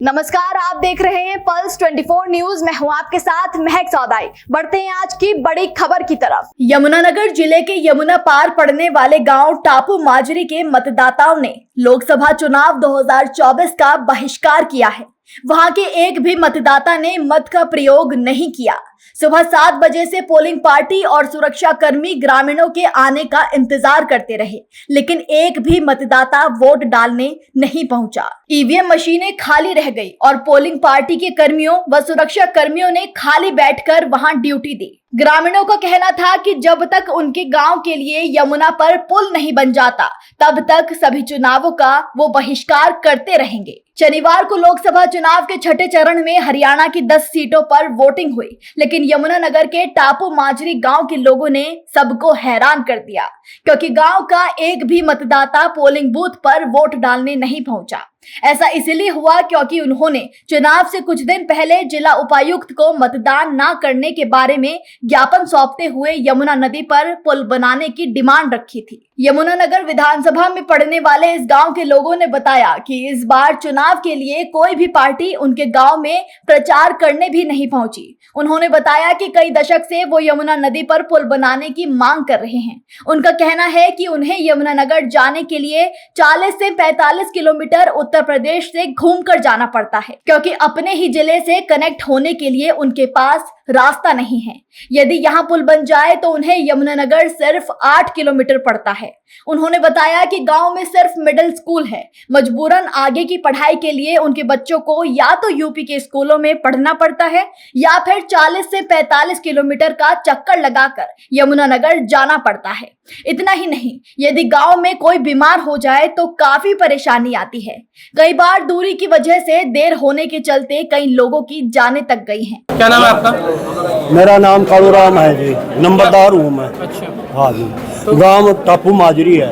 नमस्कार, आप देख रहे हैं पल्स 24 न्यूज। मैं हूं आपके साथ महक सौदाई। बढ़ते हैं आज की बड़ी खबर की तरफ। यमुनानगर जिले के यमुना पार पड़ने वाले गांव टापू माजरी के मतदाताओं ने लोकसभा चुनाव 2024 का बहिष्कार किया है। वहां के एक भी मतदाता ने मत का प्रयोग नहीं किया। सुबह 7 बजे से पोलिंग पार्टी और सुरक्षा कर्मी ग्रामीणों के आने का इंतजार करते रहे, लेकिन एक भी मतदाता वोट डालने नहीं पहुंचा। ईवीएम मशीनें खाली रह गई और पोलिंग पार्टी के कर्मियों व सुरक्षा कर्मियों ने खाली बैठकर वहां ड्यूटी दी। ग्रामीणों का कहना था कि जब तक उनके गांव के लिए यमुना पर पुल नहीं बन जाता, तब तक सभी चुनावों का वो बहिष्कार करते रहेंगे। शनिवार को लोकसभा चुनाव के छठे चरण में हरियाणा की 10 सीटों पर वोटिंग हुई, लेकिन यमुनानगर के टापू माजरी गांव के लोगों ने सबको हैरान कर दिया, क्योंकि गांव का एक भी मतदाता पोलिंग बूथ पर वोट डालने नहीं पहुंचा। ऐसा इसलिए हुआ क्योंकि उन्होंने चुनाव से कुछ दिन पहले जिला उपायुक्त को मतदान न करने के बारे में ज्ञापन सौंपते हुए यमुना नदी पर पुल बनाने की डिमांड रखी थी। यमुनानगर विधानसभा में पड़ने वाले इस गांव के लोगों ने बताया कि इस बार चुनाव के लिए कोई भी पार्टी उनके गांव में प्रचार करने भी नहीं पहुंची। उन्होंने बताया कि कई दशक से वो यमुना नदी पर पुल बनाने की मांग कर रहे हैं। उनका कहना है कि उन्हें यमुनानगर जाने के लिए 40 से 45 किलोमीटर उत्तर प्रदेश से घूमकर जाना पड़ता है, क्योंकि अपने ही जिले से कनेक्ट होने के लिए उनके पास रास्ता नहीं है। यदि यहाँ पुल बन जाए तो उन्हें यमुनानगर सिर्फ 8 किलोमीटर पड़ता है। उन्होंने बताया कि गांव में सिर्फ मिडिल स्कूल है। मजबूरन आगे की पढ़ाई के लिए उनके बच्चों को या तो यूपी के स्कूलों में पढ़ना पड़ता है या फिर 40 से 45 किलोमीटर का चक्कर लगाकर यमुनानगर जाना पड़ता है। इतना ही नहीं, यदि गांव में कोई बीमार हो जाए तो काफी परेशानी आती है। कई बार दूरी की वजह से देर होने के चलते कई लोगों की जानें तक गई हैं। क्या नाम है आपका? मेरा नाम कालूराम है जी, नंबरदार हूँ मैं। अच्छा, हाँ जी, तो गांव टापू माजरी है।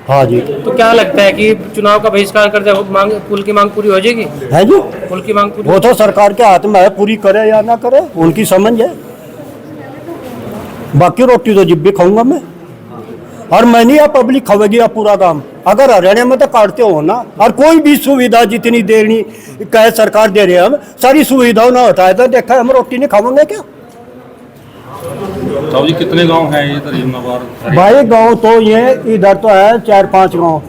हाँ जी। तो क्या लगता है कि चुनाव का बहिष्कार करते मांग पुल की मांग पूरी हो जाएगी? है जी, पुल की मांग पूरी वो तो सरकार के हाथ में है, पूरी करे या ना करे उनकी समझ है। बाकी रोटी तो जिब भी खाऊंगा मैं, और मैं नहीं, पब्लिक खावेगी या पूरा काम। अगर हरियाणा में तो काटते हो ना, और कोई भी सुविधा जितनी देनी कहे सरकार दे रही है, हम सारी सुविधाओं ना होता है तो देखा हम रोटी नहीं खावेंगे क्या? तो जी कितने गांव हैं इधर यमुनापार? भाई गांव तो ये इधर तो है 4-5 गांव,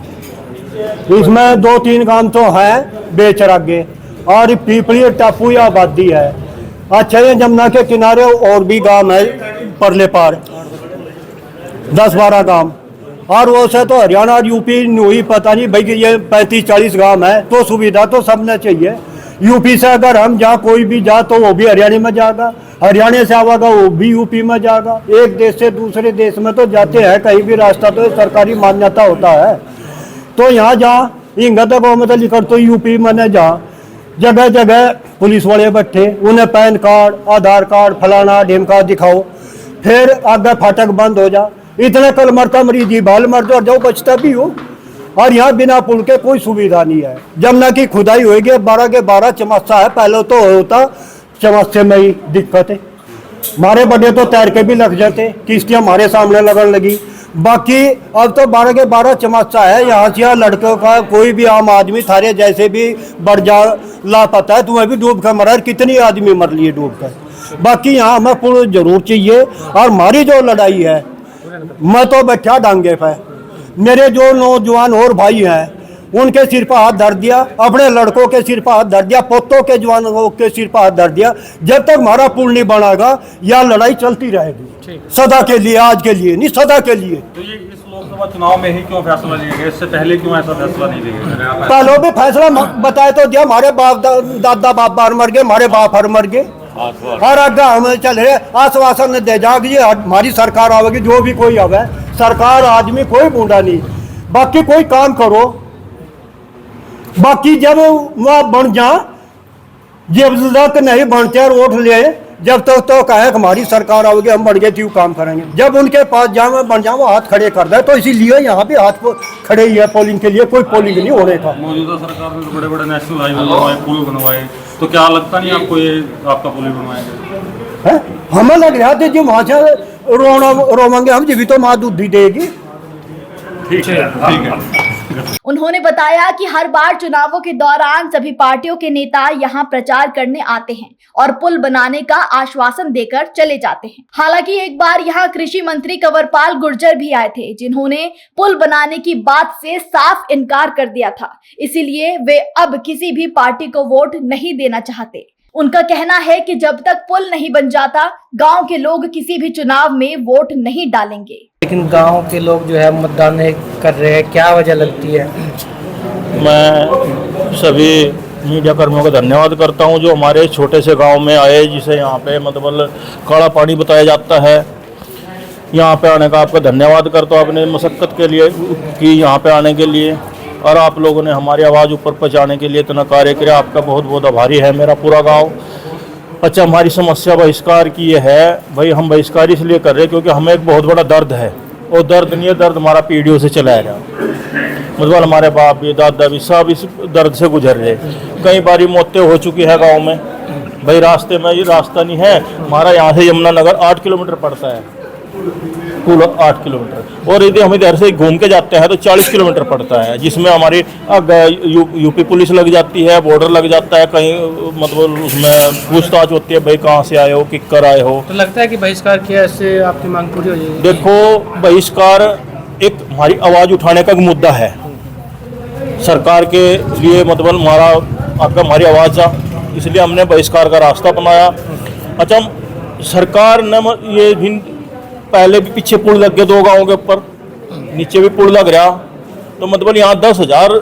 इसमें 2-3 गांव तो है बेचरागे और पीपली टापू या आबादी है। अच्छा, ये जमुना के किनारे और भी गांव है परले पार 10-12 गांव, और वो से तो हरियाणा और यूपी नहीं पता नहीं भाई कि ये 35-40 गांव है। तो सुविधा तो सबने चाहिए। यूपी से अगर हम जहाँ कोई भी जा तो वो भी हरियाणा में जाएगा, हरियाणा से आवेगा वो भी यूपी में जाएगा। एक देश से दूसरे देश में तो जाते हैं, कहीं भी रास्ता तो सरकारी मान्यता होता है। तो यहाँ जहाँ इंगा तक मतलब लिखकर तो यूपी में जहाँ जगह जगह पुलिस वाले बैठे, उन्हें पैन कार्ड, आधार कार्ड, फलाना ढेमका दिखाओ, फिर आगे फाटक बंद हो जा। इतने कल मरता मरीज बाल मर दो और जाओ बचता भी हो। और यहाँ बिना पुल के कोई सुविधा नहीं है। जमुना की खुदाई होगी 12 के 12 चमत्सा है, पहले तो होता चमत्से में ही दिक्कत है। हमारे बड़े तो तैर के भी लग जाते, किश्तियाँ हमारे सामने लगने लगी। बाकी अब तो 12 के 12 चमत्सा है। यहाँ से यहाँ लड़कों का कोई भी आम आदमी थारे जैसे भी बढ़ जा लापता है, तुम्हें भी डूब कर मरा। कितनी आदमी मर लिए डूब कर। बाकी यहाँ हमें पुल जरूर चाहिए। और हमारी जो लड़ाई है, मैं तो बैठा डांगे पे, मेरे जो नौजवान और भाई हैं उनके सिर पर हाथ धर दिया, अपने लड़कों के सिर पर हाथ धर दिया, पोतों के जवानों के सिर पर हाथ धर दिया। जब तक हमारा पुल नहीं बनाएगा यह लड़ाई चलती रहेगी, सदा के लिए, आज के लिए नहीं, सदा के लिए। तो ये इस लोकसभा चुनाव में ही क्यों फैसला लिया गया? इससे पहले क्यों ऐसा फैसला नहीं लिया गया? पहले भी फैसला बताए तो दिया, हमारे बाप दादा बाप बार मर गए, हमारे बाप हर मर गए, और आगे हम चल रहे आश्वासन दे जाएगी हमारी सरकार आवेगी, जो भी कोई आवे सरकार, आदमी कोई बूढ़ा नहीं। बाकी कोई काम करो, बाकी जब वह बन जा, जब तक नहीं बनते और वोट ले, जब तक तो कहे हमारी सरकार आओगी हम बढ़ गए क्यों काम करेंगे। जब उनके पास जाए बन जाओ, हाथ खड़े कर दे। तो इसीलिए यहाँ पे हाथ खड़े ही है पोलिंग के लिए, कोई पोलिंग नहीं होने का। मौजूदा सरकार ने बड़े बड़े नेशनल हाईवे बनवाए, पुल बनवाए, तो क्या लगता नहीं आपको ये आपका पुल बनवाएंगे? हमें लग रहा था जो वहाँ से रोवेंगे हम, जब भी तो माँ दूध देगी। ठीक है, ठीक है। उन्होंने बताया कि हर बार चुनावों के दौरान सभी पार्टियों के नेता यहां प्रचार करने आते हैं और पुल बनाने का आश्वासन देकर चले जाते हैं। हालांकि एक बार यहां कृषि मंत्री कंवरपाल गुर्जर भी आए थे, जिन्होंने पुल बनाने की बात से साफ इनकार कर दिया था। इसीलिए वे अब किसी भी पार्टी को वोट नहीं देना चाहते। उनका कहना है कि जब तक पुल नहीं बन जाता, गांव के लोग किसी भी चुनाव में वोट नहीं डालेंगे। लेकिन गांव के लोग जो है मतदान नहीं कर रहे हैं, क्या वजह लगती है? मैं सभी मीडिया कर्मियों का धन्यवाद करता हूं जो हमारे छोटे से गांव में आए, जिसे यहाँ पे मतलब काला पानी बताया जाता है। यहाँ पे आने का आपका धन्यवाद करता हूँ, अपने मशक्क़त के लिए की यहाँ पे आने के लिए, और आप लोगों ने हमारी आवाज़ ऊपर पहुँचाने के लिए इतना कार्य किया। आपका बहुत बहुत आभारी है मेरा पूरा गाँव। अच्छा, हमारी समस्या बहिष्कार की ये है भाई, हम बहिष्कार इसलिए कर रहे हैं क्योंकि हमें एक बहुत बड़ा दर्द है, और दर्द नहीं है, दर्द हमारा पीढ़ियों से चला आ रहा, मतलब हमारे बाप भी दादा भी सब इस दर्द से गुजर रहे। कई बारी मौतें हो चुकी है गांव में भाई, रास्ते में ये रास्ता नहीं है। हमारा यहाँ से यमुनानगर 8 किलोमीटर पड़ता है, कुल 8 किलोमीटर, और यदि हम इधर से घूम के जाते हैं तो 40 किलोमीटर पड़ता है, जिसमें हमारी यूपी पुलिस लग जाती है, बॉर्डर लग जाता है, कहीं मतलब उसमें पूछताछ होती है भाई कहाँ से आए हो, किक्कर आए हो। तो लगता है कि बहिष्कार किया, इससे आपकी मांग पूरी हो जाएगी? देखो, बहिष्कार एक हमारी आवाज़ उठाने का मुद्दा है सरकार के लिए, मतलब हमारी आवाज़ था, इसलिए हमने बहिष्कार का रास्ता अपनाया। अच्छा, सरकार ने ये भी पहले भी पीछे पुल लग गए 2 गाँवों के ऊपर, नीचे भी पुल लग रहा, तो मतलब यहाँ 10,000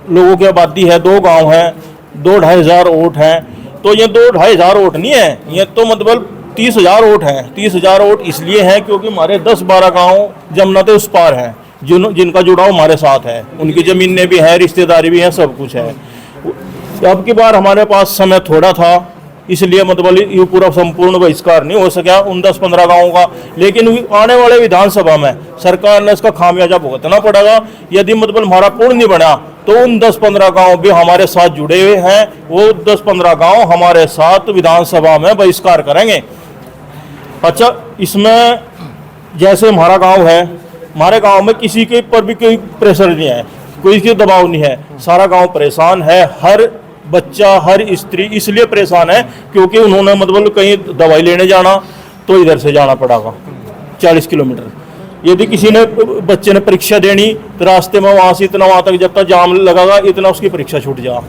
लोगों की आबादी है, 2 गांव हैं, 2-2.5 हज़ार वोट हैं। तो ये 2-2.5 हज़ार वोट नहीं है, ये तो मतलब 30,000 वोट हैं। 30,000 वोट इसलिए हैं क्योंकि हमारे 10-12 गांव जमुना के उस पार हैं, जिनका जुड़ाव हमारे साथ है, उनकी ज़मीनें भी हैं, रिश्तेदारी भी हैं, सब कुछ है। अब की बार हमारे पास समय थोड़ा था, इसलिए मतलब ये पूरा संपूर्ण बहिष्कार नहीं हो सका उन 10-15 गाँवों का, लेकिन आने वाले विधानसभा में सरकार ने इसका खामियाजा भुगतना पड़ेगा। यदि मतलब हमारा पुल नहीं बना तो उन 10-15 गाँव भी हमारे साथ जुड़े हुए हैं, वो 10-15 गाँव हमारे साथ विधानसभा में बहिष्कार करेंगे। अच्छा, इसमें जैसे हमारा गाँव है, हमारे गाँव में किसी के पर भी कोई प्रेशर नहीं है, कोई की दबाव नहीं है, सारा गाँव परेशान है। हर बच्चा, हर स्त्री इसलिए परेशान है क्योंकि उन्होंने मतलब कहीं दवाई लेने जाना तो इधर से जाना पड़ेगा 40 किलोमीटर। यदि किसी ने बच्चे ने परीक्षा देनी तो रास्ते में वहाँ से इतना वहाँ तक जब तक जाम लगेगा, इतना उसकी परीक्षा छूट जा।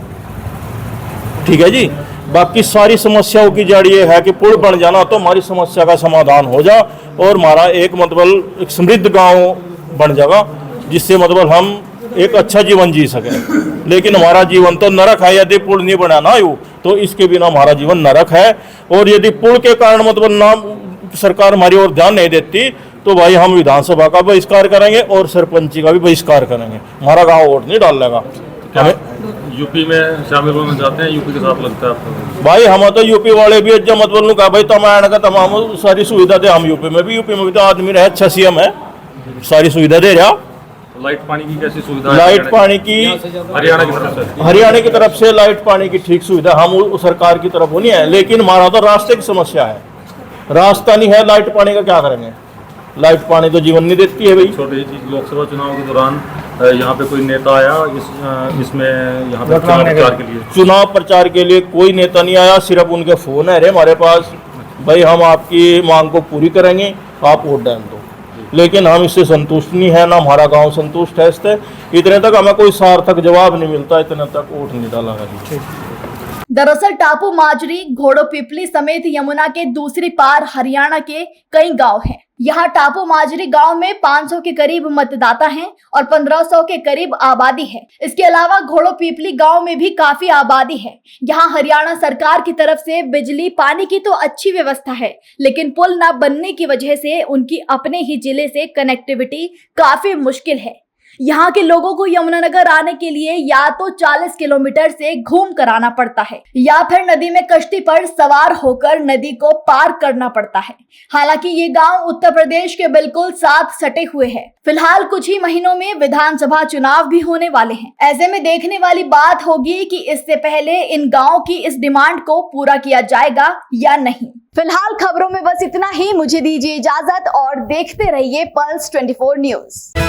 ठीक है जी। बाकी सारी समस्याओं की जड़ ये है कि पुल बन जाना तो हमारी समस्या का समाधान हो जा, और हमारा एक मतलब एक समृद्ध गाँव बन जाएगा, जिससे मतलब हम एक अच्छा जीवन जी सके। लेकिन हमारा जीवन तो नरक है, यदि पुल नहीं बनाना हो तो इसके बिना हमारा जीवन नरक है। और यदि पुल के कारण मतलब ना सरकार हमारी ओर ध्यान नहीं देती तो भाई हम विधानसभा का बहिष्कार करेंगे और सरपंची का भी बहिष्कार करेंगे। हमारा गाँव वोट नहीं डाल लेगा। हमें यूपी में शामिल होना चाहते हैं, यूपी के साथ लगता है आपको? भाई हम तो यूपी वाले भी अज्जा मत बोलूँ का भाई, तमाम का तमाम सारी सुविधा दे। हम यूपी में भी तो आदमी रहे, अच्छा CM है, सारी सुविधा दे रहा। लाइट पानी की कैसी सुविधा है? लाइट पानी की हरियाणा की तरफ से लाइट पानी की ठीक सुविधा हम सरकार की तरफ नहीं है, लेकिन हमारा तो रास्ते की समस्या है। रास्ता नहीं है, लाइट पानी का क्या करेंगे? लाइट पानी तो जीवन नहीं देती है भाई। छोटी चीज, लोकसभा चुनाव के दौरान यहाँ पे कोई नेता आया इसमें यहाँ पे चुनाव प्रचार के लिए कोई नेता नहीं आया, सिर्फ उनके फोन है रे हमारे पास, भाई हम आपकी मांग को पूरी करेंगे, आप वोट डाल दो। लेकिन हम इससे संतुष्ट नहीं है, ना हमारा गांव संतुष्ट है इससे। इतने तक हमें कोई सार्थक जवाब नहीं मिलता, इतने तक वोट नहीं डाला गया। दरअसल टापू माजरी, घोड़ो पिपली समेत यमुना के दूसरी पार हरियाणा के कई गांव हैं। यहाँ टापू माजरी गांव में 500 के करीब मतदाता हैं और 1500 के करीब आबादी है। इसके अलावा घोड़ो पिपली गांव में भी काफी आबादी है। यहाँ हरियाणा सरकार की तरफ से बिजली पानी की तो अच्छी व्यवस्था है, लेकिन पुल न बनने की वजह से उनकी अपने ही जिले से कनेक्टिविटी काफी मुश्किल है। यहाँ के लोगों को यमुनानगर आने के लिए या तो 40 किलोमीटर से घूम कर आना पड़ता है या फिर नदी में कश्ती पर सवार होकर नदी को पार करना पड़ता है। हालांकि ये गांव उत्तर प्रदेश के बिल्कुल साथ सटे हुए हैं। फिलहाल कुछ ही महीनों में विधानसभा चुनाव भी होने वाले हैं। ऐसे में देखने वाली बात होगी कि इससे पहले इन गाँव की इस डिमांड को पूरा किया जाएगा या नहीं। फिलहाल खबरों में बस इतना ही। मुझे दीजिए इजाजत और देखते रहिए पल्स 24 न्यूज।